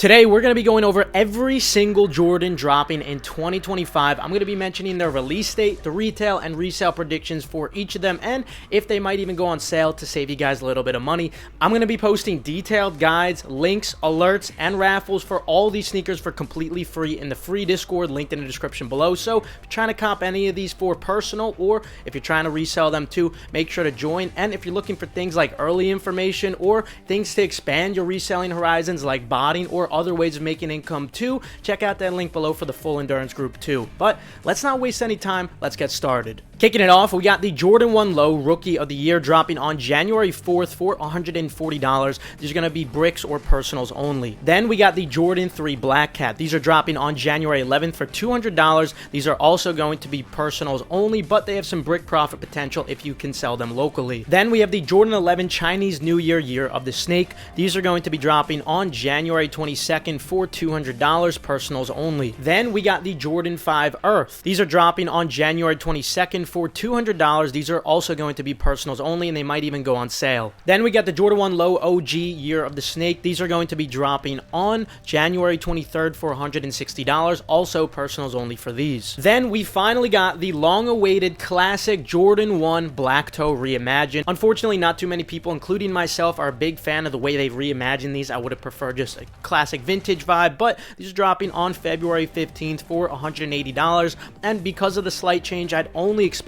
Today, we're going to be going over every single Jordan dropping in 2025. I'm going to be mentioning their release date, the retail and resale predictions for each of them, and if they might even go on sale to save you guys a little bit of money. I'm going to be posting detailed guides, links, alerts, and raffles for all these sneakers for completely free in the free Discord linked in the description below. So if you're trying to cop any of these for personal, or if you're trying to resell them too, make sure to join. And if you're looking for things like early information or things to expand your reselling horizons like botting or other ways of making income too, check out that link below for the full endurance group too. But let's not waste any time, let's get started. Kicking it off, we got the Jordan 1 Low Rookie of the Year dropping on January 4th for $140. These are going to be bricks or personals only. Then we got the Jordan 3 Black Cat. These are dropping on January 11th for $200. These are also going to be personals only, but they have some brick profit potential if you can sell them locally. Then we have the Jordan 11 Chinese New Year Year of the Snake. These are going to be dropping on January 22nd for $200, personals only. Then we got the Jordan 5 Earth. These are dropping on January 22nd for $200. These are also going to be personals only, and they might even go on sale. Then we got the Jordan 1 Low OG Year of the Snake. These are going to be dropping on January 23rd for $160, also personals only for these. Then we finally got the long-awaited classic Jordan 1 Black Toe Reimagined. Unfortunately, not too many people, including myself, are a big fan of the way they've reimagined these. I would have preferred just a classic vintage vibe, but these are dropping on February 15th for $180, and because of the slight change, I'd only expect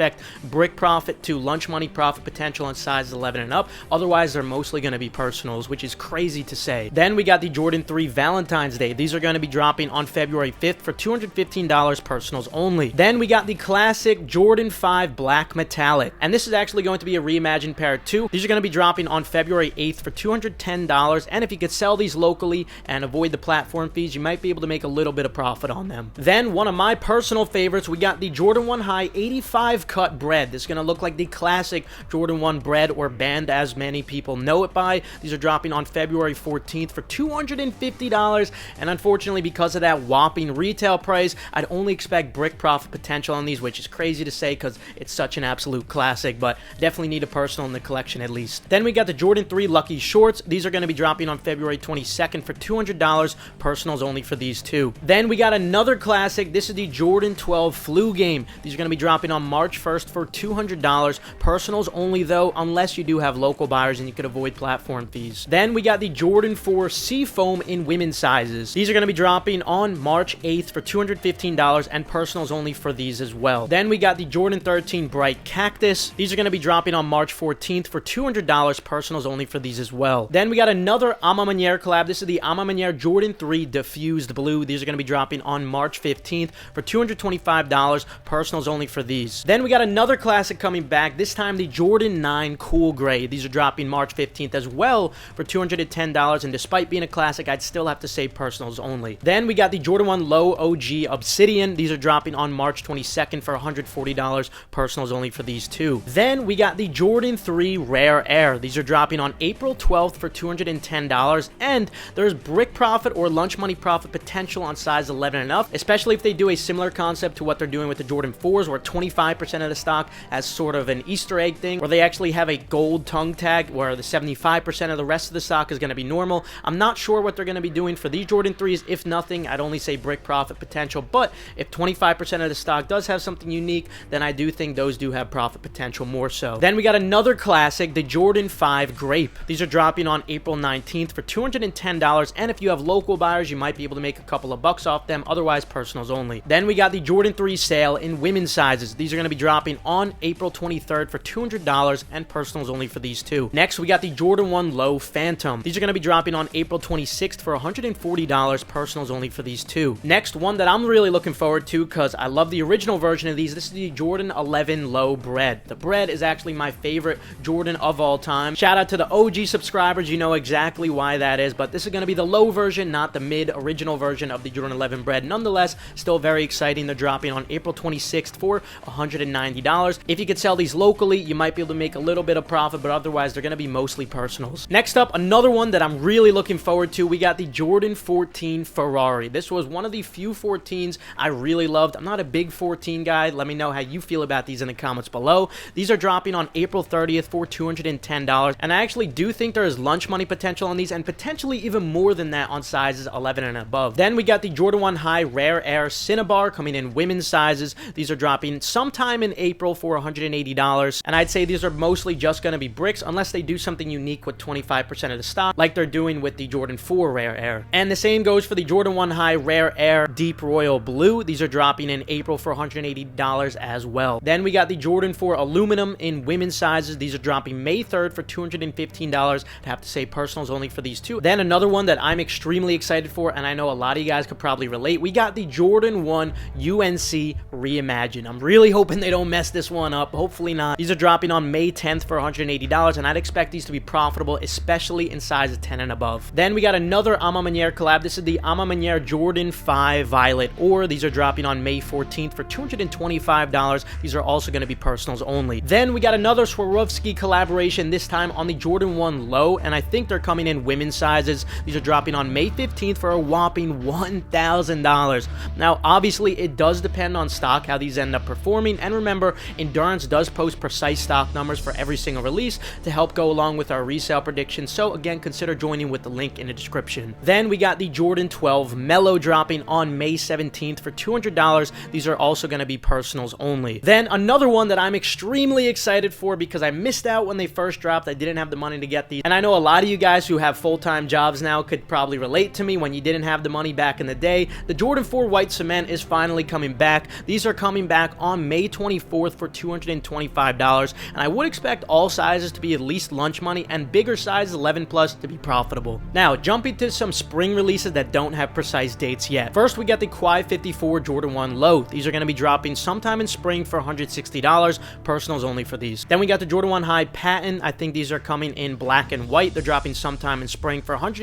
brick profit to lunch money profit potential on sizes 11 and up. Otherwise, they're mostly going to be personals, which is crazy to say. Then we got the Jordan 3 Valentine's Day. These are going to be dropping on February 5th for $215, personals only. Then we got the classic Jordan 5 Black Metallic, and this is actually going to be a reimagined pair too. These are going to be dropping on February 8th for $210, and if you could sell these locally and avoid the platform fees, you might be able to make a little bit of profit on them. Then one of my personal favorites, we got the Jordan 1 High 85 cut Bred. This is going to look like the classic Jordan 1 Bred, or Band as many people know it by. These are dropping on February 14th for $250, and unfortunately, because of that whopping retail price, I'd only expect brick profit potential on these, which is crazy to say because it's such an absolute classic, but definitely need a personal in the collection at least. Then we got the Jordan 3 Lucky Shorts. These are going to be dropping on February 22nd for $200, personals only for these two. Then we got another classic. This is the Jordan 12 Flu Game. These are going to be dropping on March 1st for $200, personals only though, unless you do have local buyers and you could avoid platform fees. Then we got the Jordan 4 Seafoam in women's sizes. These are going to be dropping on March 8th for $215, and personals only for these as well. Then we got the Jordan 13 Bright Cactus. These are going to be dropping on March 14th for $200, personals only for these as well. Then we got another A Ma Maniére collab. This is the A Ma Maniére Jordan 3 Diffused Blue. These are going to be dropping on March 15th for $225, personals only for these. Then we got another classic coming back, this time the Jordan 9 Cool Gray. These are dropping March 15th as well for $210, and despite being a classic, I'd still have to say personals only. Then we got the Jordan 1 Low OG Obsidian. These are dropping on March 22nd for $140, personals only for these two. Then we got the Jordan 3 Rare Air. These are dropping on April 12th for $210, and there's brick profit or lunch money profit potential on size 11 and up, especially if they do a similar concept to what they're doing with the Jordan 4s, where 25% of the stock as sort of an Easter egg thing, where they actually have a gold tongue tag where the 75% of the rest of the stock is going to be normal. I'm not sure what they're going to be doing for these Jordan 3s. If nothing, I'd only say brick profit potential, but if 25% of the stock does have something unique, then I do think those do have profit potential more so. Then we got another classic, the Jordan 5 Grape. These are dropping on April 19th for $210, and if you have local buyers, you might be able to make a couple of bucks off them, otherwise personals only. Then we got the Jordan 3 Sale in women's sizes. These are going to be dropping on April 23rd for $200, and personals only for these two. Next, we got the Jordan 1 Low Phantom. These are going to be dropping on April 26th for $140, personals only for these two. Next, one that I'm really looking forward to because I love the original version of these. This is the Jordan 11 Low Bred. The Bred is actually my favorite Jordan of all time. Shout out to the OG subscribers, you know exactly why that is, but this is going to be the low version, not the mid original version of the Jordan 11 Bred. Nonetheless, still very exciting. They're dropping on April 26th for $100 $290. If you could sell these locally, you might be able to make a little bit of profit, but otherwise they're going to be mostly personals. Next up, another one that I'm really looking forward to, we got the Jordan 14 Ferrari. This was one of the few 14s I really loved. I'm not a big 14 guy. Let me know how you feel about these in the comments below. These are dropping on April 30th for $210, and I actually do think there is lunch money potential on these, and potentially even more than that on sizes 11 and above. Then we got the Jordan 1 High Rare Air Cinnabar coming in women's sizes. These are dropping sometime in April for $180, and I'd say these are mostly just going to be bricks unless they do something unique with 25% of the stock like they're doing with the Jordan 4 Rare Air. And the same goes for the Jordan 1 High Rare Air Deep Royal Blue. These are dropping in April for $180 as well. Then we got the Jordan 4 Aluminum in women's sizes. These are dropping May 3rd for $215. I'd have to say personals only for these two. Then another one that I'm extremely excited for, and I know a lot of you guys could probably relate, we got the Jordan 1 UNC Reimagine. I'm really hoping they don't mess this one up. Hopefully not. These are dropping on May 10th for $180, and I'd expect these to be profitable, especially in sizes 10 and above. Then we got another A Ma Maniére collab. This is the A Ma Maniére Jordan 5 Violet Ore. These are dropping on May 14th for $225. These are also going to be personals only. Then we got another Swarovski collaboration, this time on the Jordan 1 Low, and I think they're coming in women's sizes. These are dropping on May 15th for a whopping $1,000. Now, obviously, it does depend on stock, how these end up performing, and remember, Endurance does post precise stock numbers for every single release to help go along with our resale predictions, so again, consider joining with the link in the description. Then we got the Jordan 12 Mellow dropping on May 17th for $200. These are also going to be personals only. Then another one that I'm extremely excited for because I missed out when they first dropped. I didn't have the money to get these, and I know a lot of you guys who have full-time jobs now could probably relate to me when you didn't have the money back in the day. The Jordan 4 White Cement is finally coming back. These are coming back on May 24th for $225, and I would expect all sizes to be at least lunch money and bigger sizes 11 plus to be profitable. Now, jumping to some spring releases that don't have precise dates yet. First, we got the Quai 54 Jordan 1 Low. These are going to be dropping sometime in spring for $160, personals only for these. Then we got the Jordan 1 High Patent. I think these are coming in black and white. They're dropping sometime in spring for $180.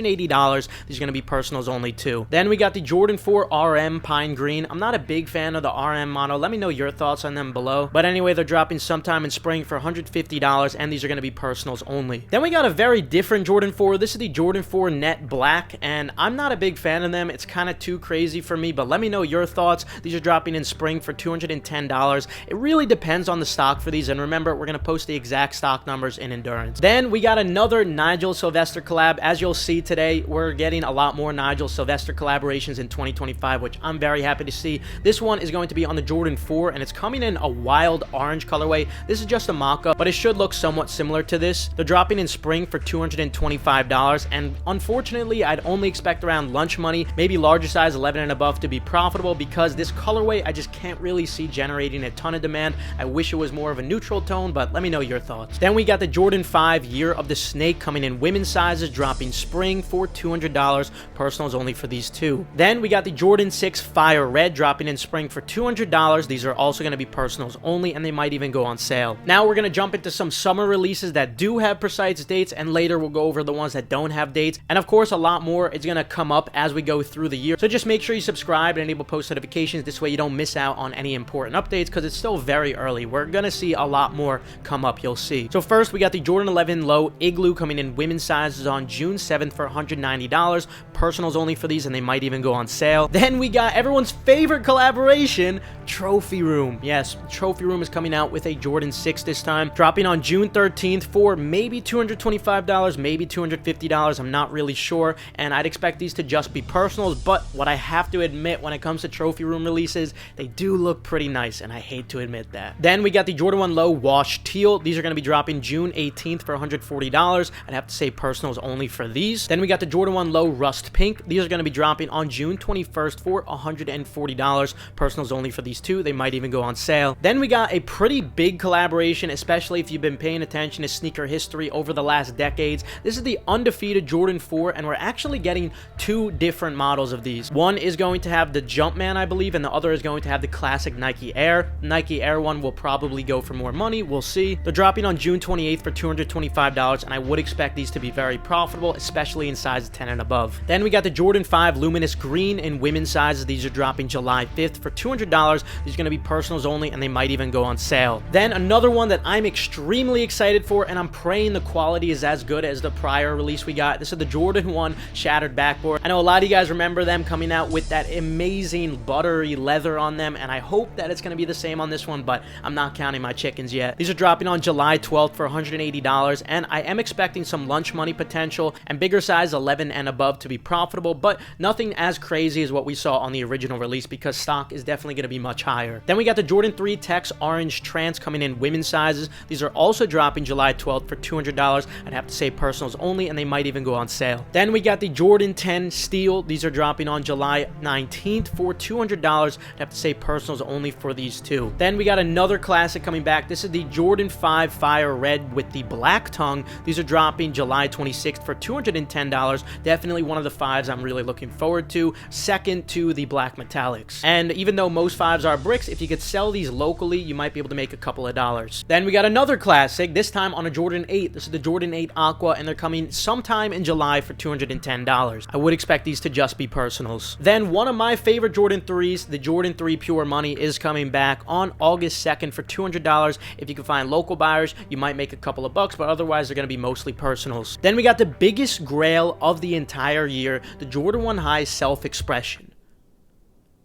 These are going to be personals only too. Then we got the Jordan 4 RM Pine Green. I'm not a big fan of the RM model. Let me know your thoughts on them below. But anyway, they're dropping sometime in spring for $150, and these are going to be personals only. Then we got a very different Jordan 4. This is the Jordan 4 Net Black, and I'm not a big fan of them. It's kind of too crazy for me, but let me know your thoughts. These are dropping in spring for $210. It really depends on the stock for these, and remember, we're going to post the exact stock numbers in Endurance. Then we got another Nigel Sylvester collab. As you'll see today, we're getting a lot more Nigel Sylvester collaborations in 2025, which I'm very happy to see. This one is going to be on the Jordan 4, and it's coming in a wild orange colorway. This is just a mock-up, but it should look somewhat similar to this. They're dropping in spring for $225, and unfortunately, I'd only expect around lunch money, maybe larger size 11 and above to be profitable, because this colorway I just can't really see generating a ton of demand. I wish it was more of a neutral tone, but let me know your thoughts. Then we got the Jordan 5 Year of the Snake coming in women's sizes, dropping spring for $200, personals only for these two. Then we got the Jordan 6 Fire Red dropping in spring for $200. These are also going to be personals only, and they might even go on sale. Now we're going to jump into some summer releases that do have precise dates, and later we'll go over the ones that don't have dates, and of course a lot more is going to come up as we go through the year. So just make sure you subscribe and enable post notifications. This way you don't miss out on any important updates, because it's still very early. We're going to see a lot more come up, you'll see. So first we got the Jordan 11 Low Igloo coming in women's sizes on June 7th for $190, personals only for these, and they might even go on sale. Then we got everyone's favorite collaboration, Trophy Room. Yes, Trophy Room is coming out with a Jordan 6 this time, dropping on June 13th for maybe $225, maybe $250. I'm not really sure, and I'd expect these to just be personals, but what I have to admit when it comes to Trophy Room releases, they do look pretty nice, and I hate to admit that. Then we got the Jordan 1 Low Wash Teal. These are going to be dropping June 18th for $140. I'd have to say personals only for these. Then we got the Jordan 1 Low Rust Pink. These are going to be dropping on June 21st for $140. Personals only for these two. They might even go on sale. Then we got a pretty big collaboration, especially if you've been paying attention to sneaker history over the last decades. This is the undefeated Jordan 4, and we're actually getting two different models of these. One is going to have the Jumpman, I believe, and the other is going to have the classic Nike Air. Nike Air one will probably go for more money. We'll see. They're dropping on June 28th for $225, and I would expect these to be very profitable, especially in sizes 10 and above. Then we got the Jordan 5 Luminous Green in women's sizes. These are dropping July 5th for $200. These are going to be personals only, and they might even go on sale. Then another one that I'm extremely excited for, and I'm praying the quality is as good as the prior release we got. This is the Jordan 1 Shattered Backboard. I know a lot of you guys remember them coming out with that amazing buttery leather on them, and I hope that it's going to be the same on this one, but I'm not counting my chickens yet. These are dropping on July 12th for $180, and I am expecting some lunch money potential and bigger size 11 and above to be profitable, but nothing as crazy as what we saw on the original release because stock is definitely going to be much higher. Then we got the Jordan 3 Tex Orange Trance coming in women's sizes. These are also dropping July 12th for $200. I'd have to say personals only, and they might even go on sale. Then we got the Jordan 10 Steel. These are dropping on July 19th for $200. I'd have to say personals only for these two. Then we got another classic coming back. This is the Jordan 5 Fire Red with the black tongue. These are dropping July 26th for $210. Definitely one of the fives I'm really looking forward to, second to the black metallics. And even though most fives are bricks, if you could sell these locally, you might be able to make a couple of dollars. Then we got another classic, this time on a Jordan 8. This is the Jordan 8 Aqua, and they're coming sometime in July for $210. I would expect these to just be personals. Then one of my favorite Jordan 3s, the Jordan 3 Pure Money, is coming back on August 2nd for $200. If you can find local buyers, you might make a couple of bucks, but otherwise they're going to be mostly personals. Then we got the biggest grail of the entire year, the Jordan 1 High Self-Expression.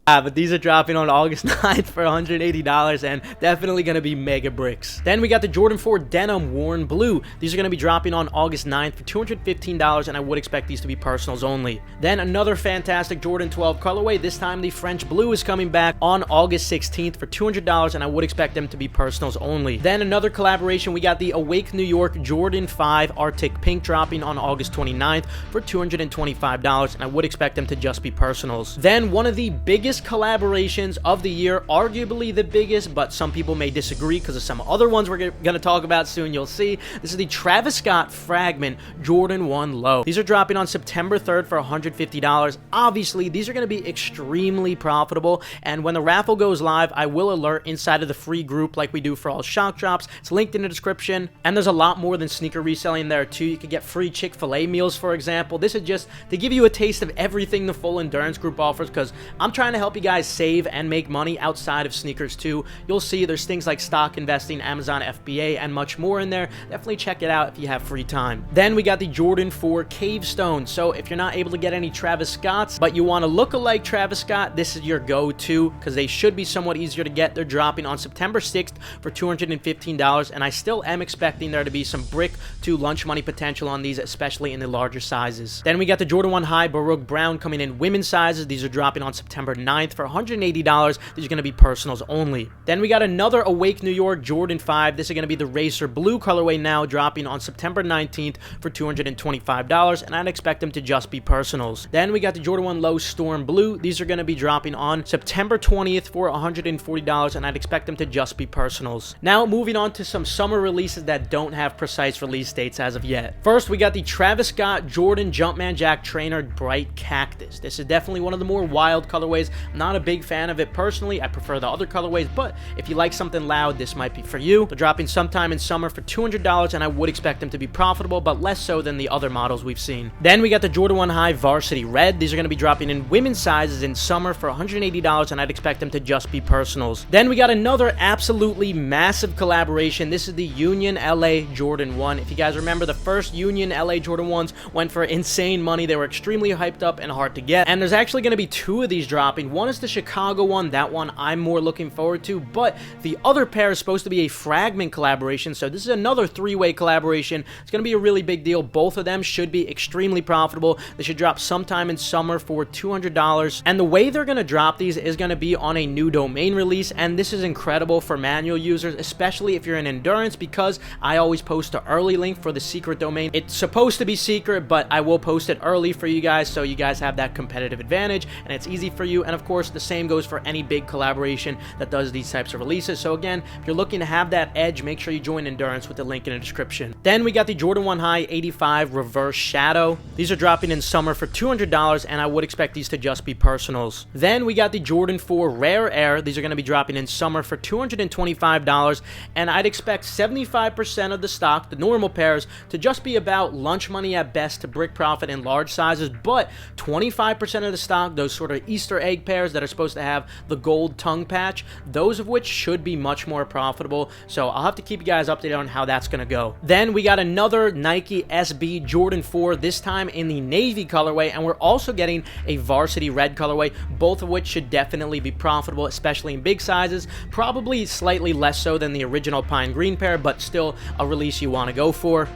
But these are dropping on August 9th for $180 and definitely going to be mega bricks. Then we got the Jordan 4 Denim Worn Blue. These are going to be dropping on August 9th for $215, and I would expect these to be personals only. Then another fantastic Jordan 12 colorway. This time the French Blue is coming back on August 16th for $200, and I would expect them to be personals only. Then another collaboration, we got the Awake New York Jordan 5 Arctic Pink dropping on August 29th for $225, and I would expect them to just be personals. Then one of the biggest collaborations of the year, arguably the biggest, but some people may disagree because of some other ones we're going to talk about soon. You'll see. This is the Travis Scott Fragment Jordan 1 Low. These are dropping on September 3rd for $150. Obviously, these are going to be extremely profitable, and when the raffle goes live, I will alert inside of the free group like we do for all shock drops. It's linked in the description, and there's a lot more than sneaker reselling there too. You could get free Chick-fil-A meals, for example. This is just to give you a taste of everything the full endurance group offers, because I'm trying to help you guys save and make money outside of sneakers too. You'll see there's things like stock investing, Amazon FBA, and much more in there. Definitely check it out if you have free time. Then we got the Jordan 4 Cave Stone. So if you're not able to get any Travis Scotts, but you want to look alike Travis Scott, this is your go-to because they should be somewhat easier to get. They're dropping on September 6th for $215, and I still am expecting there to be some brick to lunch money potential on these, especially in the larger sizes. Then we got the Jordan 1 High Baroque Brown coming in women's sizes. These are dropping on September 9th for $180. These are going to be personals only. Then we got another Awake New York Jordan 5. This is going to be the Racer Blue colorway now, dropping on September 19th for $225, and I'd expect them to just be personals. Then we got the Jordan 1 Low Storm Blue. These are going to be dropping on September 20th for $140, and I'd expect them to just be personals. Now moving on to some summer releases that don't have precise release dates as of yet. First, we got the Travis Scott Jordan Jumpman Jack Trainer Bright Cactus. This is definitely one of the more wild colorways. I'm not a big fan of it personally. I prefer the other colorways, but if you like something loud, this might be for you. They're dropping sometime in summer for $200, and I would expect them to be profitable, but less so than the other models we've seen. Then we got the Jordan 1 High Varsity Red. These are going to be dropping in women's sizes in summer for $180, and I'd expect them to just be personals. Then we got another absolutely massive collaboration. This is the Union LA Jordan 1. If you guys remember, the first Union LA Jordan 1s went for insane money. They were extremely hyped up and hard to get, and there's actually going to be two of these dropping. One is the Chicago one. That one I'm more looking forward to, but the other pair is supposed to be a Fragment collaboration, so this is another three-way collaboration. It's going to be a really big deal. Both of them should be extremely profitable. They should drop sometime in summer for $200, and the way they're going to drop these is going to be on a new domain release, and this is incredible for manual users, especially if you're in endurance, because I always post the early link for the secret domain. It's supposed to be secret, but I will post it early for you guys, so you guys have that competitive advantage, and it's easy for you. And of course, the same goes for any big collaboration that does these types of releases. So again, if you're looking to have that edge, make sure you join Endurance with the link in the description. Then we got the Jordan 1 High 85 Reverse Shadow. These are dropping in summer for $200, and I would expect these to just be personals. Then we got the Jordan 4 Rare Air. These are going to be dropping in summer for $225, and I'd expect 75% of the stock, the normal pairs, to just be about lunch money at best to brick profit in large sizes, but 25% of the stock, those sort of Easter egg pairs, pairs that are supposed to have the gold tongue patch, those of which should be much more profitable, so I'll have to keep you guys updated on how that's going to go. Then we got another Nike SB Jordan 4, this time in the navy colorway, and we're also getting a varsity red colorway, both of which should definitely be profitable, especially in big sizes, probably slightly less so than the original pine green pair, but still a release you want to go for.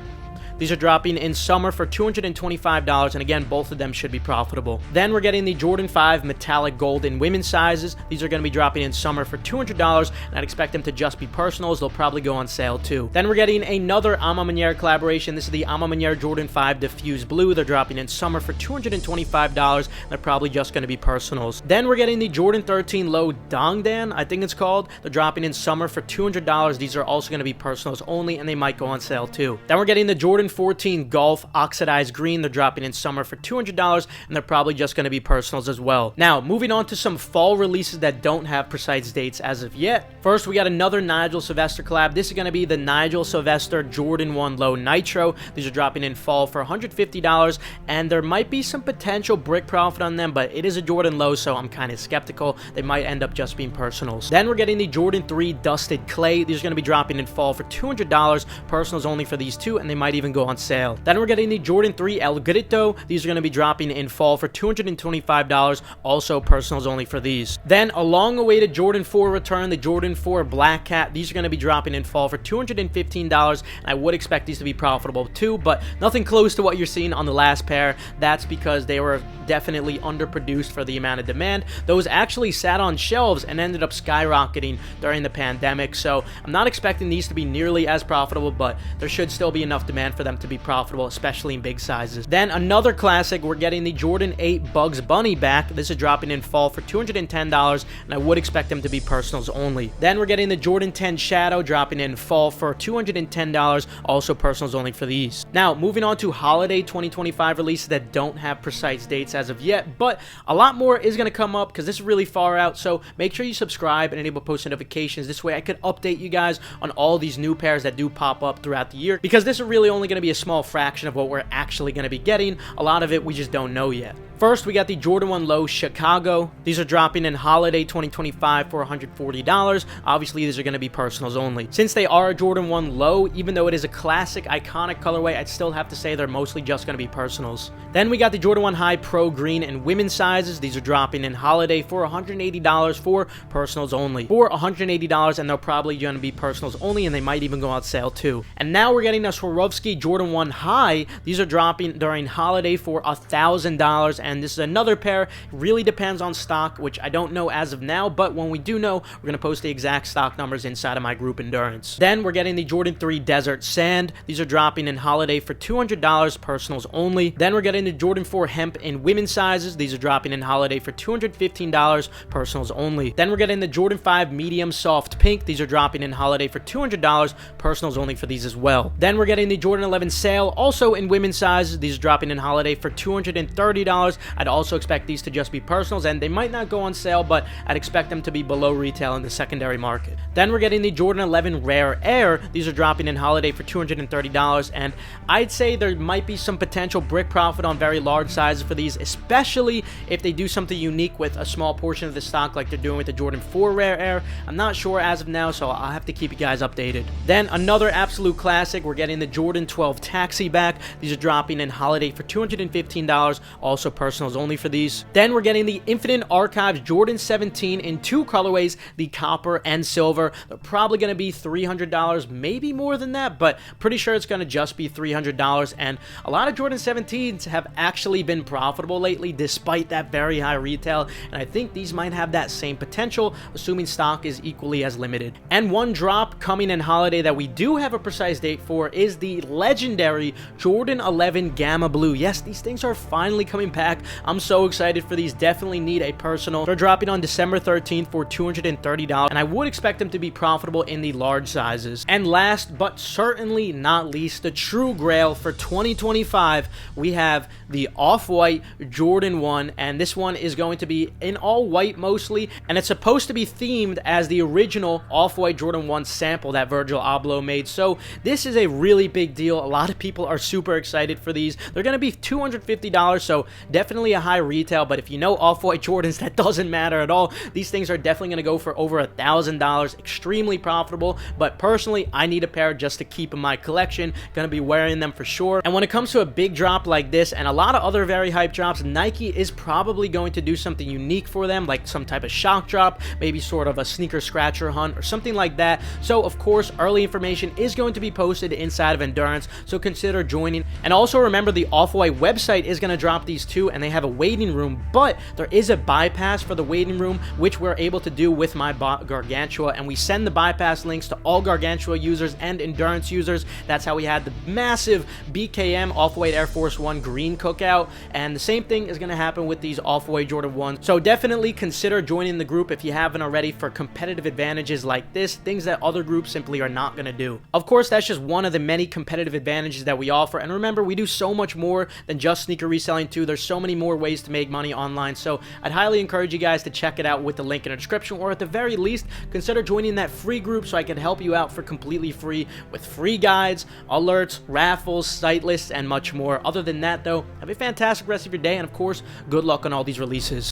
These are dropping in summer for $225, and again, both of them should be profitable. Then we're getting the Jordan 5 metallic gold in women's sizes. These are going to be dropping in summer for $200, and I'd expect them to just be personals. They'll probably go on sale too. Then we're getting another A Ma Maniére collaboration. This is the A Ma Maniére Jordan 5 Diffuse Blue. They're dropping in summer for $225, and they're probably just going to be personals. Then we're getting the Jordan 13 Low Dongdan, I think it's called. They're dropping in summer for $200. These are also going to be personals only, and they might go on sale too. Then we're getting the Jordan 14 Golf Oxidized Green. They're dropping in summer for $200, and they're probably just going to be personals as well. Now, moving on to some fall releases that don't have precise dates as of yet. First, we got another Nigel Sylvester collab. This is going to be the Nigel Sylvester Jordan 1 Low Nitro. These are dropping in fall for $150, and there might be some potential brick profit on them, but it is a Jordan Low, so I'm kind of skeptical. They might end up just being personals. Then we're getting the Jordan 3 Dusted Clay. These are going to be dropping in fall for $200, personals only for these two, and they might even go on sale. Then we're getting the Jordan 3 El Grito. These are going to be dropping in fall for $225, also personals only for these. Then a long-awaited Jordan 4 return, the Jordan 4 Black Cat. These are going to be dropping in fall for $215, and I would expect these to be profitable too, but nothing close to what you're seeing on the last pair. That's because they were definitely underproduced for the amount of demand. Those actually sat on shelves and ended up skyrocketing during the pandemic, so I'm not expecting these to be nearly as profitable, but there should still be enough demand for them to be profitable, especially in big sizes. Then another classic, we're getting the Jordan 8 Bugs Bunny back. This is dropping in fall for $210, and I would expect them to be personals only. Then we're getting the Jordan 10 Shadow dropping in fall for $210, also personals only for these. Now, moving on to holiday 2025 releases that don't have precise dates as of yet, but a lot more is going to come up because this is really far out, so make sure you subscribe and enable post notifications. This way I could update you guys on all these new pairs that do pop up throughout the year, because this is really only going to be a small fraction of what we're actually going to be getting. A lot of it we just don't know yet. First, we got the Jordan 1 Low Chicago. These are dropping in holiday 2025 for $140. Obviously, these are going to be personals only. Since they are a Jordan 1 Low, even though it is a classic, iconic colorway, I'd still have to say they're mostly just going to be personals. Then we got the Jordan 1 High Pro Green in women's sizes. These are dropping in holiday for $180 for personals only. For $180, and they're probably going to be personals only, and they might even go on sale too. And now we're getting a Swarovski Jordan 1 High. These are dropping during holiday for $1,000, and this is another pair. It really depends on stock, which I don't know as of now, but when we do know, we're going to post the exact stock numbers inside of my group Endurance. Then we're getting the Jordan 3 Desert Sand. These are dropping in holiday for $200, personals only. Then we're getting the Jordan 4 Hemp in women's sizes. These are dropping in holiday for $215, personals only. Then we're getting the Jordan 5 Medium Soft Pink. These are dropping in holiday for $200, personals only for these as well. Then we're getting the Jordan 11 Sail, also in women's sizes. These are dropping in holiday for $230. I'd also expect these to just be personals, and they might not go on sale, but I'd expect them to be below retail in the secondary market. Then we're getting the Jordan 11 Rare Air. These are dropping in holiday for $230, and I'd say there might be some potential brick profit on very large sizes for these, especially if they do something unique with a small portion of the stock like they're doing with the Jordan 4 Rare Air. I'm not sure as of now, so I'll have to keep you guys updated. Then another absolute classic, we're getting the Jordan 12 Taxi back. These are dropping in holiday for $215, also personals only for these. Then we're getting the Infinite Archives Jordan 17 in two colorways, the copper and silver. They're probably going to be $300, maybe more than that, but pretty sure it's going to just be $300, and a lot of Jordan 17s have actually been profitable lately despite that very high retail, and I think these might have that same potential, assuming stock is equally as limited. And one drop coming in holiday that we do have a precise date for is the legendary Jordan 11 Gamma Blue. Yes, these things are finally coming back. I'm so excited for these. Definitely need a personal. They're dropping on December 13th for $230, and I would expect them to be profitable in the large sizes. And last but certainly not least, the true grail for 2025, we have the Off-White Jordan 1, and this one is going to be in all white mostly, and it's supposed to be themed as the original Off-White Jordan 1 sample that Virgil Abloh made. So this is a really big deal. deal. A lot of people are super excited for these. They're going to be $250, so definitely a high retail, but if you know off-white Jordans, that doesn't matter at all. These things are definitely going to go for over $1,000, extremely profitable, but personally, I need a pair just to keep in my collection. Going to be wearing them for sure. And when it comes to a big drop like this and a lot of other very hype drops, Nike is probably going to do something unique for them, like some type of shock drop, maybe sort of a sneaker scratcher hunt or something like that. So of course, early information is going to be posted inside of Endurance, so consider joining. And also remember, the Off-White website is going to drop these too, and they have a waiting room, but there is a bypass for the waiting room, which we're able to do with my bot Gargantua, and we send the bypass links to all Gargantua users and Endurance users. That's how we had the massive BKM Off-White Air Force One green cookout, and the same thing is going to happen with these Off-White Jordan 1s. So definitely consider joining the group if you haven't already for competitive advantages like this, things that other groups simply are not going to do. Of course, that's just one of the many competitive advantages that we offer, and remember, we do so much more than just sneaker reselling too. There's so many more ways to make money online, so I'd highly encourage you guys to check it out with the link in the description, or at the very least, consider joining that free group so I can help you out for completely free with free guides, alerts, raffles, site lists, and much more. Other than that though, have a fantastic rest of your day, and of course, good luck on all these releases.